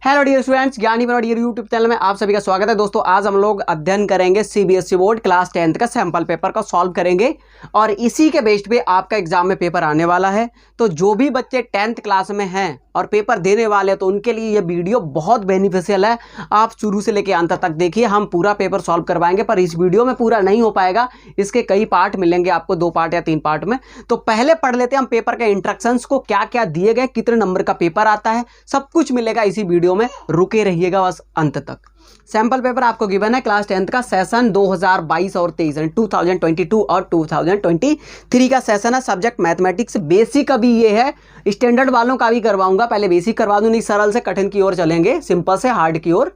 Hello dear students, ज्ञानी बनो dear YouTube channel में आप सभी का स्वागत है। दोस्तों आज हम लोग अध्ययन करेंगे सीबीएसई बोर्ड क्लास 10th का सैंपल पेपर का सॉल्व करेंगे और इसी के बेस्ड पे आपका एग्जाम में पेपर आने वाला है। तो जो भी बच्चे 10th क्लास में हैं और पेपर देने वाले हैं तो उनके लिए ये वीडियो बहुत बेनिफिशियल है। आप शुरू से लेकर अंत तक देखिए, हम पूरा पेपर सॉल्व करवाएंगे, पर इस वीडियो में पूरा नहीं हो पाएगा, इसके कई पार्ट मिलेंगे आपको, 2 पार्ट या 3 पार्ट में। तो पहले पढ़ लेते हैं हम पेपर के इंस्ट्रक्शंस को, क्या क्या दिए गए, कितने नंबर का पेपर आता है, सब कुछ मिलेगा इसी वीडियो में। रुके रहिएगा बस अंत तक। सैंपल पेपर आपको गिवन है क्लास 10th का सेशन 2022 और 23 2022 और 2023 का सेशन है। सब्जेक्ट मैथमेटिक्स, बेसिक अभी ये है, स्टैंडर्ड वालों का भी करवाऊंगा। पहले बेसिक करवा दूं, नहीं सरल से कठिन की ओर चलेंगे, सिंपल से हार्ड की ओर।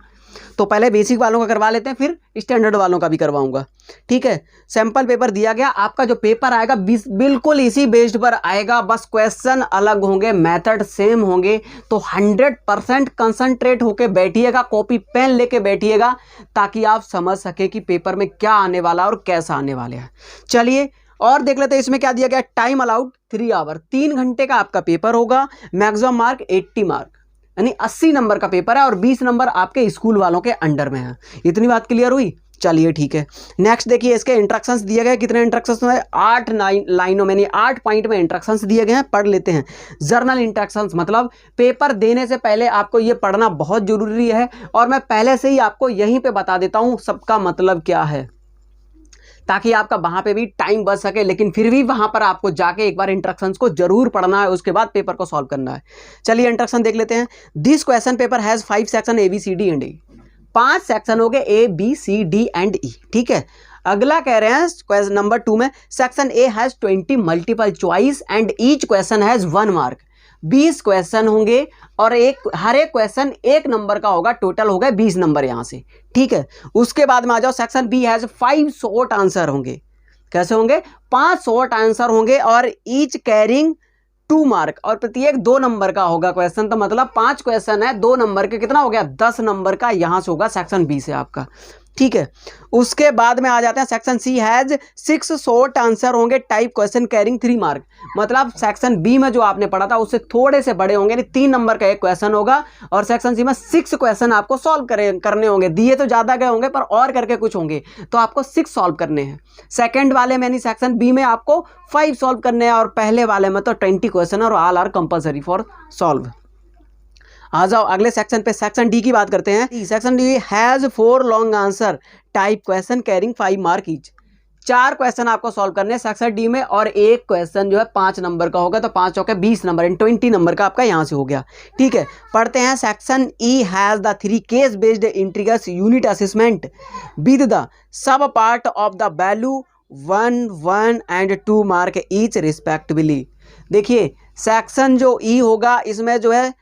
तो पहले बेसिक वालों का करवा लेते हैं, फिर स्टैंडर्ड वालों का भी करवाऊंगा, ठीक है। सैंपल पेपर दिया गया, आपका जो पेपर आएगा बिल्कुल इसी बेस्ड पर आएगा, बस क्वेश्चन अलग होंगे, मेथड सेम होंगे। तो 100% कंसंट्रेट होके बैठिएगा, कॉपी पेन लेके बैठिएगा, ताकि आप समझ सके कि पेपर में क्या आने वाला और कैसा आने वाले हैं। चलिए और देख लेते हैं इसमें क्या दिया गया। टाइम अलाउड 3 आवर, 3 घंटे का आपका पेपर होगा। मैक्सिमम मार्क 80 मार्क, यानी 80 नंबर का पेपर है और 20 नंबर आपके स्कूल वालों के अंडर में है। इतनी बात क्लियर हुई? चलिए ठीक है। नेक्स्ट देखिए, इसके इंस्ट्रक्शंस दिए गए, कितने इंस्ट्रक्शंस हैं? 8 लाइनों में, 8 पॉइंट में इंस्ट्रक्शंस दिए गए हैं, पढ़ लेते हैं। जर्नल इंस्ट्रक्शंस मतलब पेपर देने से पहले आपको ये पढ़ना बहुत जरूरी है, और मैं पहले से ही आपको यहीं पे बता देता हूँ सबका मतलब क्या है, ताकि आपका वहां पे भी टाइम बच सके। लेकिन फिर भी वहां पर आपको जाके एक बार इंस्ट्रक्शंस को जरूर पढ़ना है, उसके बाद पेपर को सॉल्व करना है। चलिए इंस्ट्रक्शन देख लेते हैं। This question paper has 5 section A B C D and E. 5 section हो गए, A B C D and E, ठीक है। अगला कह रहे हैं क्वेश्चन नंबर 2 में, section A has 20 multiple choice and each question has 1 mark. 20 question होंगे और हर एक क्वेश्चन 1 नंबर का होगा, टोटल हो गए 20 नंबर यहां से, ठीक है। उसके बाद में आ जाओ, section B has 5 short answer होंगे। कैसे होंगे? 5 शॉर्ट आंसर होंगे और ईच कैरिंग 2 मार्क, और प्रत्येक 2 नंबर का होगा क्वेश्चन। तो मतलब 5 क्वेश्चन है, 2 नंबर के, कितना हो गया? 10 नंबर का यहां से होगा सेक्शन बी से आपका, ठीक है। उसके बाद में आ जाते हैं, section C has 6 short answer होंगे, टाइप क्वेश्चन कैरिंग 3 मार्क। मतलब सेक्शन बी में जो आपने पढ़ा था उससे थोड़े से बड़े होंगे, 3 नंबर का एक क्वेश्चन होगा, और सेक्शन सी में 6 क्वेश्चन आपको सॉल्व करने होंगे। दिए तो ज्यादा गए होंगे पर और करके कुछ होंगे, तो आपको 6 सॉल्व करने हैं। सेकंड वाले में, यानी सेक्शन बी में, आपको 5 सॉल्व करने हैं, और पहले वाले में तो 20 क्वेश्चन और all are compulsory for solve. आ जाओ अगले सेक्शन पे, सेक्शन डी की बात करते हैं। Section D has 4 long answer, type question carrying 5 mark each. 4 question आपको सॉल्व करने हैं सेक्शन डी में, और एक क्वेश्चन जो है 5 नंबर का होगा, तो 5 चौके 20 नंबर, इन 20 नंबर का आपका यहां से हो गया, ठीक है। पढ़ते हैं, section E has the 3 case based integrated unit assessment with the sub part of the value 1, 1 and 2 mark each respectively. देखिए सेक्शन जो ई होगा, इसमें जो है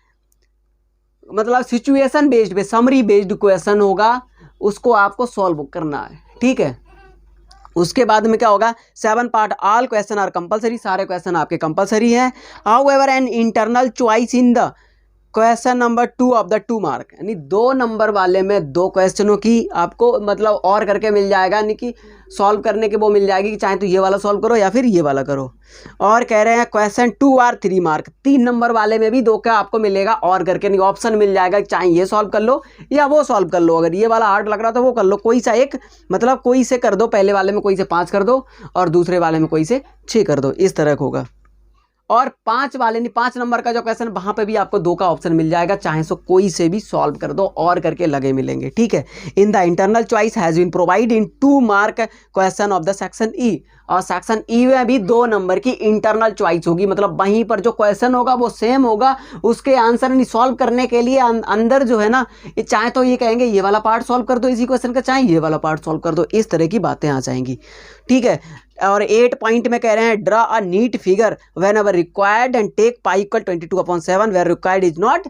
मतलब सिचुएशन बेस्ड पे, समरी बेस्ड क्वेश्चन होगा, उसको आपको सॉल्व करना है, ठीक है। उसके बाद में क्या होगा? 7 part, all question are compulsory, सारे क्वेश्चन आपके कंपलसरी हैं। However an internal choice in the question number 2 of the 2 mark, यानी 2 नंबर वाले में 2 क्वेश्चनों की आपको मतलब और करके मिल जाएगा, यानी कि सॉल्व करने के वो मिल जाएगी कि चाहे तो ये वाला सॉल्व करो या फिर ये वाला करो। और कह रहे हैं क्वेश्चन 2 आर 3 मार्क, 3 नंबर वाले में भी 2 का आपको मिलेगा और करके, नहीं ऑप्शन मिल जाएगा, चाहे ये सॉल्व कर लो या वो सॉल्व कर लो। अगर ये वाला हार्ड लग रहा तो वो कर लो, कोई सा एक, मतलब कोई से कर दो, पहले वाले में कोई से 5 कर दो और दूसरे वाले में कोई से 6 कर दो, इस तरह का होगा। और 5 वाले, नहीं 5 नंबर का जो क्वेश्चन, वहां पे भी आपको 2 का ऑप्शन मिल जाएगा, चाहे सो कोई से भी सॉल्व कर दो और करके लगे मिलेंगे, ठीक है। In the internal choice has been provide in 2 mark question of the section E, और सेक्शन ई में भी 2 नंबर की इंटरनल चॉइस होगी, मतलब वहीं पर जो क्वेश्चन होगा वो सेम होगा, उसके आंसर नहीं सॉल्व करने के लिए अंदर जो है ना, चाहे तो ये कहेंगे ये वाला पार्ट सॉल्व कर दो इसी क्वेश्चन का, चाहे ये वाला पार्ट सॉल्व कर दो, इस तरह की बातें आ जाएंगी, ठीक है। और 8 पॉइंट में कह रहे हैं, draw a neat figure whenever required and take pi equal 22/7 where required is not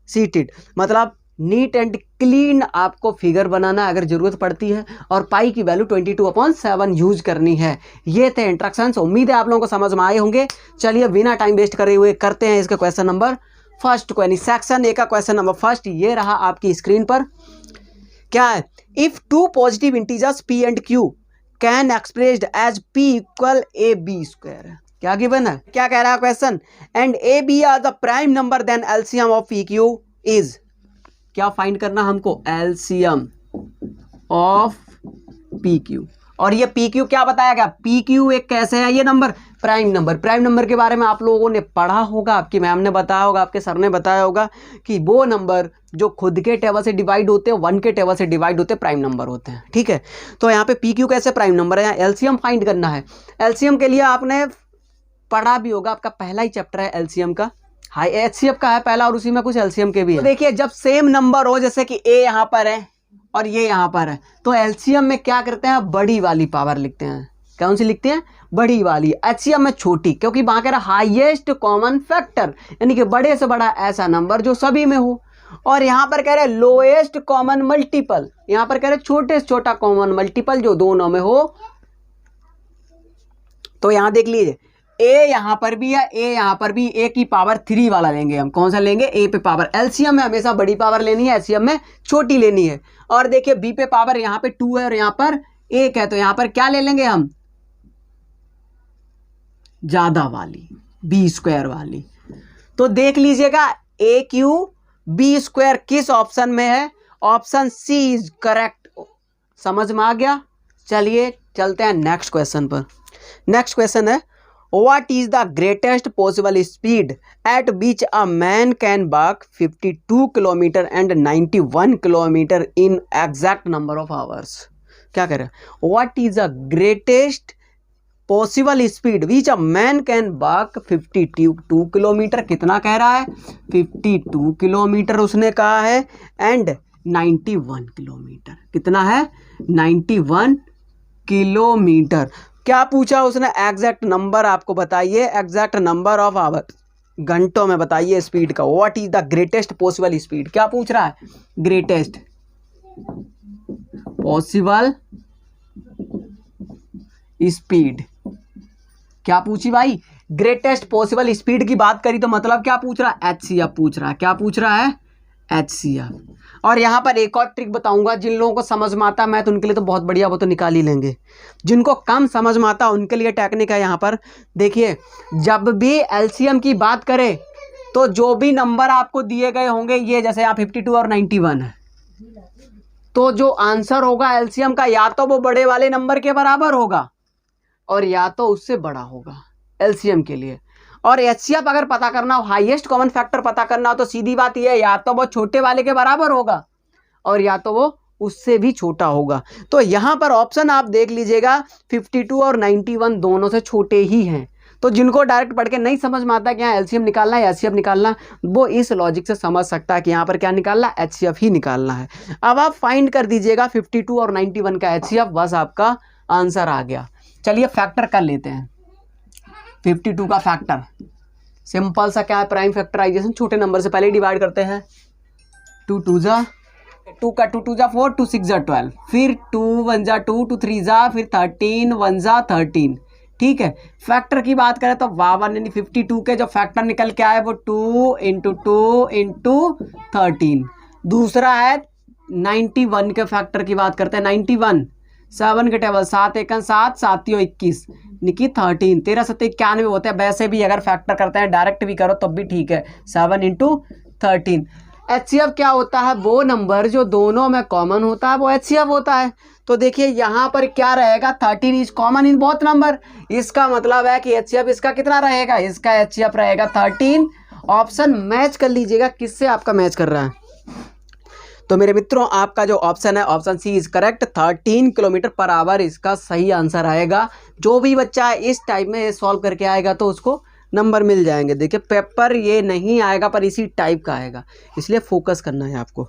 stated. मतलब नीट एंड क्लीन आपको फिगर बनाना अगर जरूरत पड़ती है, और पाई की वैल्यू 22/7 यूज करनी है। ये थे इंस्ट्रक्शंस, उम्मीद है आप लोगों को समझ में आए होंगे। चलिए बिना टाइम वेस्ट करे हुए करते हैं इसका क्वेश्चन नंबर फर्स्ट को, यानी सेक्शन ए का क्वेश्चन नंबर फर्स्ट। ये रहा आपकी स्क्रीन पर, क्या है? If 2 positive integers p and q can expressed as p equal a b square, क्या गिवन है? क्या कह रहा है question? And a b are the prime number, then LCM of p q is, क्या फाइंड करना हमको, एलसीएम ऑफ पी क्यू। और ये पी क्यू क्या बताया गया, पी क्यू एक कैसे है ये number, prime number. Prime number के बारे में आप लोगों ने पढ़ा होगा, आपकी मैम ने बताया होगा, आपके सर ने बताया होगा कि वो नंबर जो खुद के टेबल से डिवाइड होते हैं, 1 के टेबल से डिवाइड होते हैं, प्राइम नंबर होते हैं। ठीक है, तो यहाँ पे पी क्यू कैसे प्राइम नंबर है, यहाँ एलसीएम फाइंड करना है। एलसीएम के लिए आपने पढ़ा भी होगा, आपका पहला ही चैप्टर है एलसीएम का, हाई एचसीएफ का है पहला, और उसी में कुछ एलसीएम के भी है। तो देखिए जब सेम नंबर हो, जैसे कि ए यहाँ पर है और ये यहाँ पर है, तो एलसीएम में क्या करते हैं, बड़ी वाली पावर लिखते हैं। कौन सी लिखते हैं, बड़ी वाली। एचसीएम में छोटी, क्योंकि वहां कह रहा हाईएस्ट कॉमन फैक्टर, यानी कि बड़े से बड़ा ऐसा नंबर जो सभी में हो। और यहाँ पर कह रहे लोएस्ट कॉमन मल्टीपल, यहाँ पर कह रहे छोटे से छोटा कॉमन मल्टीपल जो दोनों में हो। तो यहाँ देख लीजिए ए यहाँ पर भी है, ए यहाँ पर भी, ए की पावर 3 वाला लेंगे हम। कौन सा लेंगे, ए पे पावर। एलसीएम में हमेशा बड़ी पावर लेनी है, एचसीएम में छोटी लेनी है। और देखिए बी पे पावर यहाँ पे 2 है और यहाँ पर 1 है, तो यहाँ पर क्या ले लेंगे हम, ज्यादा वाली, बी स्क्वायर वाली। तो देख लीजिएगा ए क्यू बी स्क्वायर किस ऑप्शन में है, ऑप्शन सी इज करेक्ट। समझ में आ गया। चलिए चलते हैं नेक्स्ट क्वेश्चन पर। नेक्स्ट क्वेश्चन है, What is the greatest possible speed at which a man can walk 52 km and 91 km in exact number of hours? क्या कह रहे हैं, What is the greatest possible speed which a man can walk 52 km, कितना कह रहा है, 52 kilometre उसने कहा है, एंड 91 किलोमीटर, कितना है, 91 किलोमीटर। क्या पूछा उसने, एग्जैक्ट नंबर आपको बताइए, एग्जैक्ट नंबर ऑफ आवर, घंटों में बताइए स्पीड का। What is the greatest possible speed, क्या पूछ रहा है, ग्रेटेस्ट पॉसिबल स्पीड। क्या पूछी भाई, ग्रेटेस्ट पॉसिबल स्पीड की बात करी, तो मतलब क्या पूछ रहा है, एचसीएफ पूछ रहा है। क्या पूछ रहा है, एचसीएफ। और यहाँ पर एक और ट्रिक बताऊंगा, जिन लोगों को समझ में आता मैं तो उनके लिए तो बहुत बढ़िया, वो तो निकाल ही लेंगे। जिनको कम समझ में आता उनके लिए टेक्निक है यहाँ पर। देखिए जब भी एलसीएम की बात करें तो जो भी नंबर आपको दिए गए होंगे, ये जैसे यहाँ 52 और 91 है, तो जो आंसर होगा एलसीएम का या तो वो बड़े वाले नंबर के बराबर होगा और या तो उससे बड़ा होगा एलसीएम के लिए। और एचसीएफ अगर पता करना हो, हाईएस्ट कॉमन फैक्टर पता करना हो, तो सीधी बात यह है, या तो वो छोटे वाले के बराबर होगा और या तो वो उससे भी छोटा होगा। तो यहाँ पर ऑप्शन आप देख लीजिएगा, 52 और 91 दोनों से छोटे ही हैं। तो जिनको डायरेक्ट पढ़ के नहीं समझ में आता कि यहाँ एलसीएम निकालना है, एचसीएफ निकालना, वो इस लॉजिक से समझ सकता है कि यहाँ पर क्या निकालना है, एचसीएफ ही निकालना है। अब आप फाइंड कर दीजिएगा 52 और 91 का एचसीएफ, बस आपका आंसर आ गया। चलिए फैक्टर कर लेते हैं। 52 का फैक्टर सिंपल सा क्या है, प्राइम फैक्टराइजेशन, छोटे नंबर से पहले डिवाइड करते हैं। 2 2 जा 2 का 2 2 जा 4, 2 6 जा 12, फिर 2 1 जा 2, 2 3 जा, फिर 13 1 जा 13। ठीक है, फैक्टर की बात करें तो वावन यानी 52 के जो फैक्टर निकल के आए वो 2 × 2 × 13। दूसरा है 91 के फैक्टर की बात करते हैं। 91 7 के टेबल, 7 1 7, 7 21 निकी 13, 13 7 91 होते हैं। वैसे भी अगर फैक्टर करते हैं डायरेक्ट भी करो तब भी ठीक है, 7 × 13। एचसीएफ क्या होता है, वो नंबर जो दोनों में कॉमन होता है वो एचसीएफ होता है। तो देखिए यहाँ पर क्या रहेगा, 13 is common in both number. इसका मतलब है कि एचसीएफ इसका कितना रहेगा, इसका एचसीएफ रहेगा 13। ऑप्शन मैच कर लीजिएगा, किससे आपका मैच कर रहा है। तो मेरे मित्रों आपका जो ऑप्शन है, option C is correct, 13 kilometre per hour इसका सही आंसर आएगा। जो भी बच्चा इस टाइप में सॉल्व करके आएगा तो उसको नंबर मिल जाएंगे। देखिए पेपर ये नहीं आएगा पर इसी टाइप का आएगा, इसलिए फोकस करना है आपको।